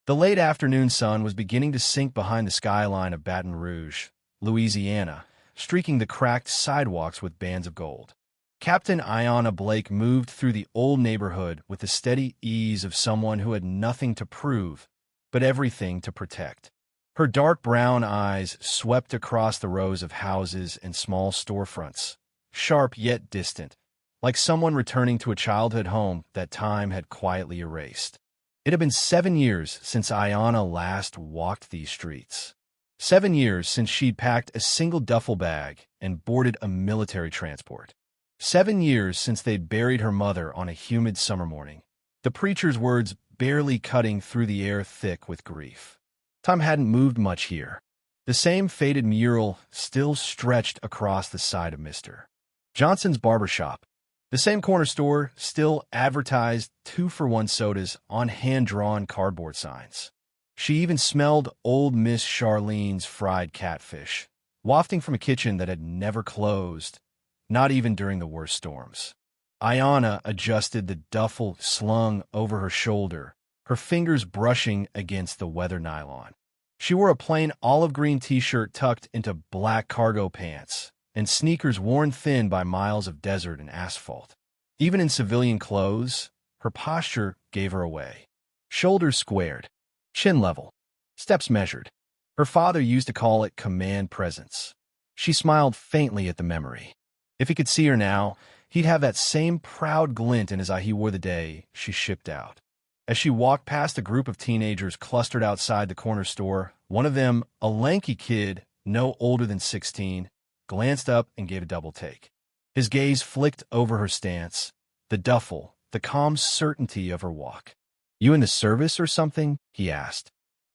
The late afternoon sun was beginning to sink behind the skyline of Baton Rouge, Louisiana, streaking the cracked sidewalks with bands of gold. Captain Ayanna Blake moved through the old neighborhood with the steady ease of someone who had nothing to prove, but everything to protect. Her dark brown eyes swept across the rows of houses and small storefronts, sharp yet distant, like someone returning to a childhood home that time had quietly erased. It had been 7 years since Ayanna last walked these streets. 7 years since she'd packed a single duffel bag and boarded a military transport. 7 years since they'd buried her mother on a humid summer morning, the preacher's words barely cutting through the air thick with grief. Time hadn't moved much here. The same faded mural still stretched across the side of Mr. Johnson's barbershop. The same corner store still advertised 2-for-1 sodas on hand-drawn cardboard signs. She even smelled old Miss Charlene's fried catfish, wafting from a kitchen that had never closed, not even during the worst storms. Ayanna adjusted the duffel slung over her shoulder, her fingers brushing against the weather nylon. She wore a plain olive-green t-shirt tucked into black cargo pants, and sneakers worn thin by miles of desert and asphalt. Even in civilian clothes, her posture gave her away. Shoulders squared, chin level, steps measured. Her father used to call it command presence. She smiled faintly at the memory. If he could see her now, he'd have that same proud glint in his eye he wore the day she shipped out. As she walked past a group of teenagers clustered outside the corner store, one of them, a lanky kid no older than 16, glanced up and gave a double take. His gaze flicked over her stance, the duffel, the calm certainty of her walk. "You in the service or something?" he asked.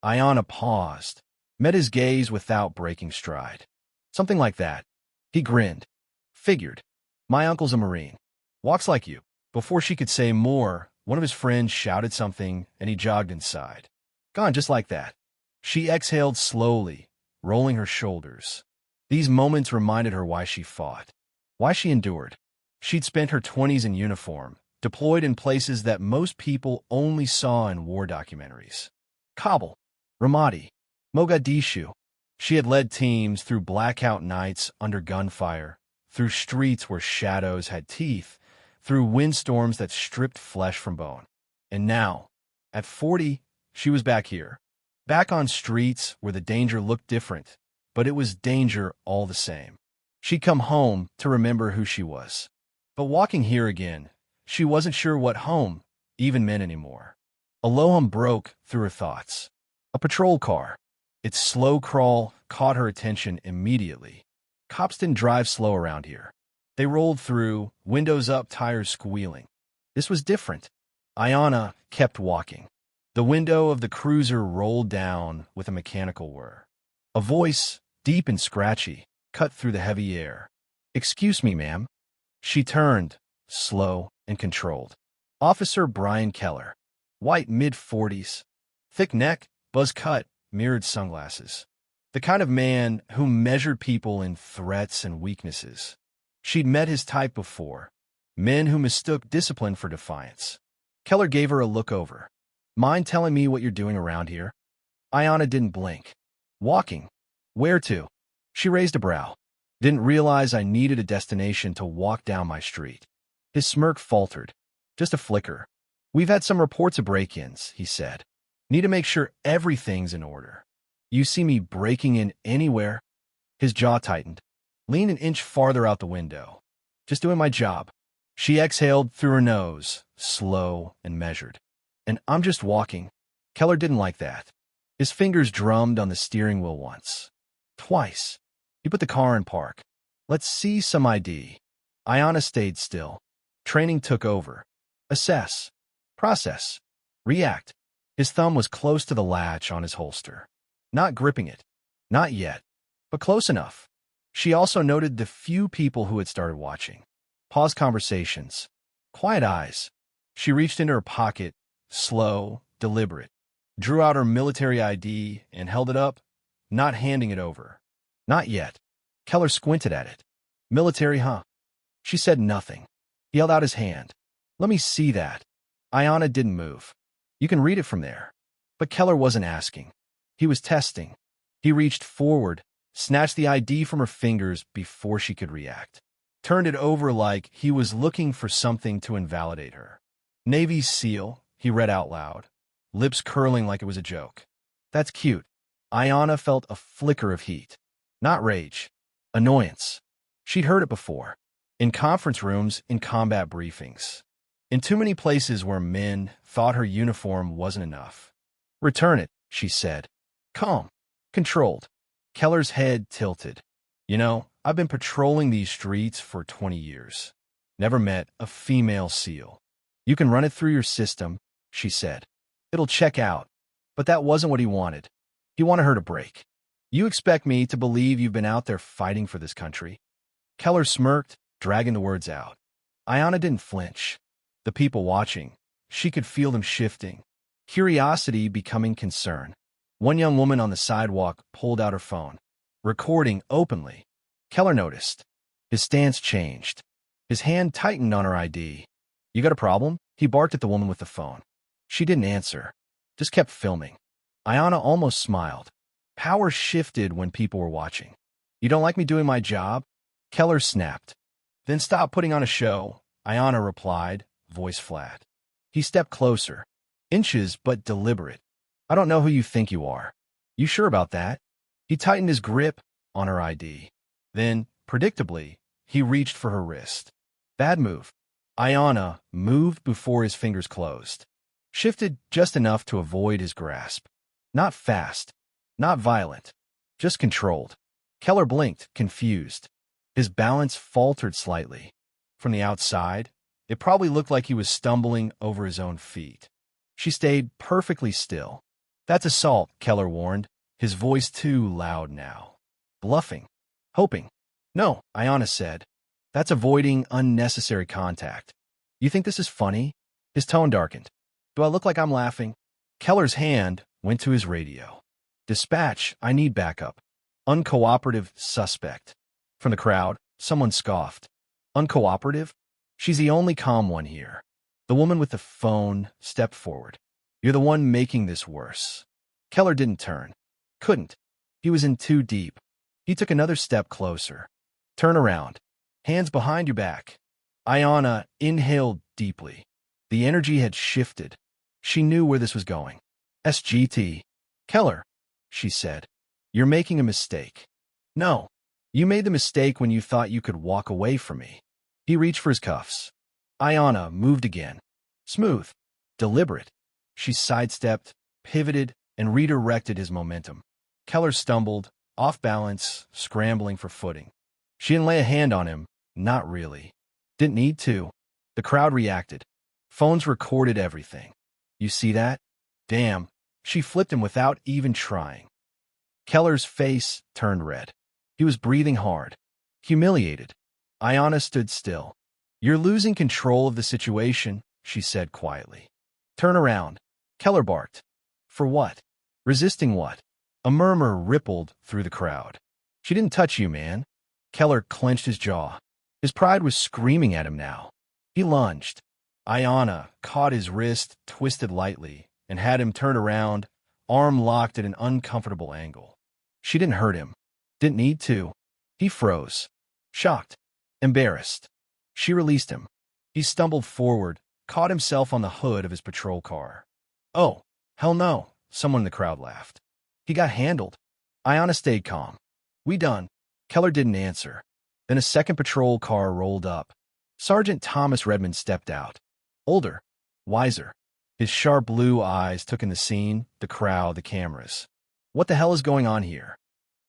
Ayanna paused, met his gaze without breaking stride. "Something like that." He grinned. "Figured. My uncle's a Marine. Walks like you." Before she could say more, one of his friends shouted something, and he jogged inside. Gone just like that. She exhaled slowly, rolling her shoulders. These moments reminded her why she fought, why she endured. She'd spent her 20s in uniform, deployed in places that most people only saw in war documentaries. Kabul, Ramadi, Mogadishu. She had led teams through blackout nights under gunfire, through streets where shadows had teeth, through windstorms that stripped flesh from bone. And now, at 40, she was back here, back on streets where the danger looked different, but it was danger all the same. She'd come home to remember who she was. But walking here again, she wasn't sure what home even meant anymore. A low hum broke through her thoughts. A patrol car. Its slow crawl caught her attention immediately. Cops didn't drive slow around here. They rolled through, windows up, tires squealing. This was different. Ayanna kept walking. The window of the cruiser rolled down with a mechanical whir. A voice, deep and scratchy, cut through the heavy air. "Excuse me, ma'am." She turned, slow and controlled. Officer Brian Keller. White mid-40s. Thick neck, buzz cut, mirrored sunglasses. The kind of man who measured people in threats and weaknesses. She'd met his type before. Men who mistook discipline for defiance. Keller gave her a look over. "Mind telling me what you're doing around here?" Ayanna didn't blink. "Walking." "Where to?" She raised a brow. "Didn't realize I needed a destination to walk down my street." His smirk faltered. "Just a flicker. We've had some reports of break-ins," he said. "Need to make sure everything's in order. You see me breaking in anywhere?" His jaw tightened. "Lean an inch farther out the window. Just doing my job." She exhaled through her nose, slow and measured. "And I'm just walking." Keller didn't like that. His fingers drummed on the steering wheel once. Twice. He put the car in park. "Let's see some ID." Ayanna stayed still. Training took over. Assess. Process. React. His thumb was close to the latch on his holster. Not gripping it. Not yet. But close enough. She also noted the few people who had started watching. Paused conversations. Quiet eyes. She reached into her pocket, slow, deliberate. Drew out her military ID and held it up, not handing it over. Not yet. Keller squinted at it. "Military, huh?" She said nothing. He held out his hand. "Let me see that." Ayanna didn't move. "You can read it from there." But Keller wasn't asking. He was testing. He reached forward, snatched the ID from her fingers before she could react. Turned it over like he was looking for something to invalidate her. Navy SEAL, he read out loud, lips curling like it was a joke. That's cute. Ayanna felt a flicker of heat. Not rage. Annoyance. She'd heard it before. In conference rooms, in combat briefings. In too many places where men thought her uniform wasn't enough. Return it, she said. Calm. Controlled. Keller's head tilted. You know, I've been patrolling these streets for 20 years. Never met a female SEAL. You can run it through your system, she said. It'll check out. But that wasn't what he wanted. He wanted her to break. You expect me to believe you've been out there fighting for this country? Keller smirked, dragging the words out. Ayanna didn't flinch. The people watching, she could feel them shifting. Curiosity becoming concern. One young woman on the sidewalk pulled out her phone, recording openly. Keller noticed. His stance changed. His hand tightened on her ID. You got a problem? He barked at the woman with the phone. She didn't answer, just kept filming. Ayanna almost smiled. Power shifted when people were watching. You don't like me doing my job? Keller snapped. Then stop putting on a show, Ayanna replied, voice flat. He stepped closer. Inches, but deliberate. I don't know who you think you are. You sure about that? He tightened his grip on her ID. Then, predictably, he reached for her wrist. Bad move. Ayanna moved before his fingers closed. Shifted just enough to avoid his grasp. Not fast. Not violent. Just controlled. Keller blinked, confused. His balance faltered slightly. From the outside, it probably looked like he was stumbling over his own feet. She stayed perfectly still. That's assault, Keller warned, his voice too loud now. Bluffing. Hoping. No, Ayanna said. That's avoiding unnecessary contact. You think this is funny? His tone darkened. Do I look like I'm laughing? Keller's hand went to his radio. Dispatch, I need backup. Uncooperative suspect. From the crowd, someone scoffed. Uncooperative? She's the only calm one here. The woman with the phone stepped forward. You're the one making this worse. Keller didn't turn. Couldn't. He was in too deep. He took another step closer. Turn around. Hands behind your back. Ayanna inhaled deeply. The energy had shifted. She knew where this was going. SGT. Keller, she said. You're making a mistake. No. You made the mistake when you thought you could walk away from me. He reached for his cuffs. Ayanna moved again. Smooth. Deliberate. She sidestepped, pivoted, and redirected his momentum. Keller stumbled, off balance, scrambling for footing. She didn't lay a hand on him. Not really. Didn't need to. The crowd reacted. Phones recorded everything. You see that? Damn. She flipped him without even trying. Keller's face turned red. He was breathing hard. Humiliated. Ayanna stood still. You're losing control of the situation, she said quietly. Turn around. Keller barked. For what? Resisting what? A murmur rippled through the crowd. She didn't touch you, man. Keller clenched his jaw. His pride was screaming at him now. He lunged. Ayanna caught his wrist, twisted lightly, and had him turn around, arm locked at an uncomfortable angle. She didn't hurt him. Didn't need to. He froze. Shocked. Embarrassed. She released him. He stumbled forward, caught himself on the hood of his patrol car. Oh, hell no, someone in the crowd laughed. He got handled. Ayanna stayed calm. We done. Keller didn't answer. Then a second patrol car rolled up. Sergeant Thomas Redmond stepped out. Older. Wiser. His sharp blue eyes took in the scene, the crowd, the cameras. What the hell is going on here?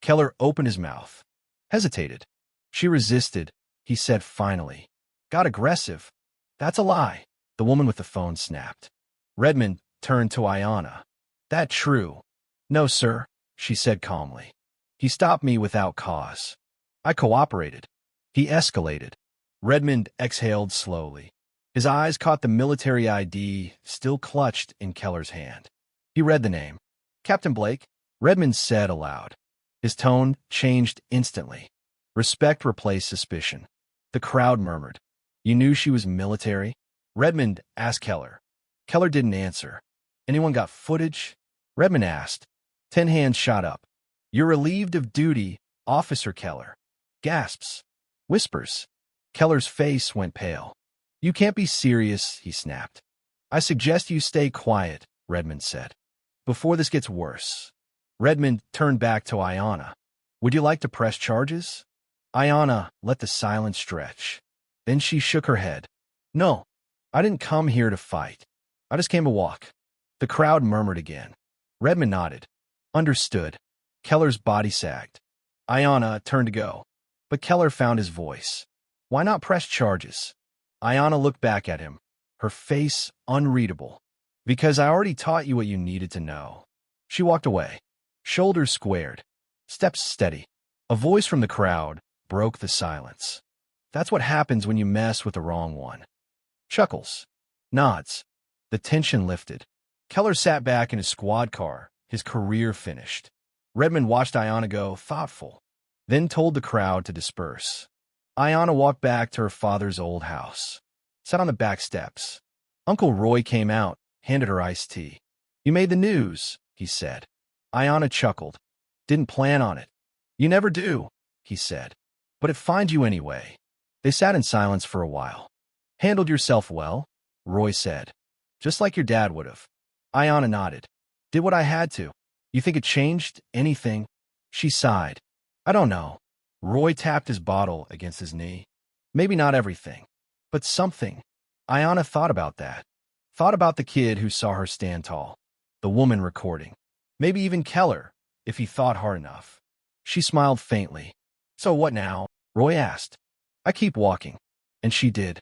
Keller opened his mouth. Hesitated. She resisted, he said finally. Got aggressive. That's a lie. The woman with the phone snapped. Redmond turned to Ayanna. That true? No, sir, she said calmly. He stopped me without cause. I cooperated. He escalated. Redmond exhaled slowly. His eyes caught the military ID still clutched in Keller's hand. He read the name. Captain Blake, Redmond said aloud. His tone changed instantly. Respect replaced suspicion. The crowd murmured. You knew she was military? Redmond asked Keller. Keller didn't answer. Anyone got footage? Redmond asked. 10 hands shot up. You're relieved of duty, Officer Keller. Gasps. Whispers. Keller's face went pale. You can't be serious, he snapped. I suggest you stay quiet, Redmond said. Before this gets worse. Redmond turned back to Ayanna. Would you like to press charges? Ayanna let the silence stretch. Then she shook her head. No, I didn't come here to fight. I just came to walk. The crowd murmured again. Redmond nodded. Understood. Keller's body sagged. Ayanna turned to go. But Keller found his voice. Why not press charges? Ayanna looked back at him, her face unreadable. Because I already taught you what you needed to know. She walked away. Shoulders squared. Steps steady. A voice from the crowd broke the silence. That's what happens when you mess with the wrong one. Chuckles. Nods. The tension lifted. Keller sat back in his squad car, his career finished. Redmond watched Ayanna go, thoughtful, then told the crowd to disperse. Ayanna walked back to her father's old house, sat on the back steps. Uncle Roy came out, handed her iced tea. You made the news, he said. Ayanna chuckled. Didn't plan on it. You never do, he said. But it finds you anyway. They sat in silence for a while. Handled yourself well, Roy said. Just like your dad would have. Ayanna nodded. Did what I had to. You think it changed anything? She sighed. I don't know. Roy tapped his bottle against his knee. Maybe not everything, but something. Ayanna thought about that. Thought about the kid who saw her stand tall. The woman recording. Maybe even Keller, if he thought hard enough. She smiled faintly. So what now? Roy asked. I keep walking. And she did.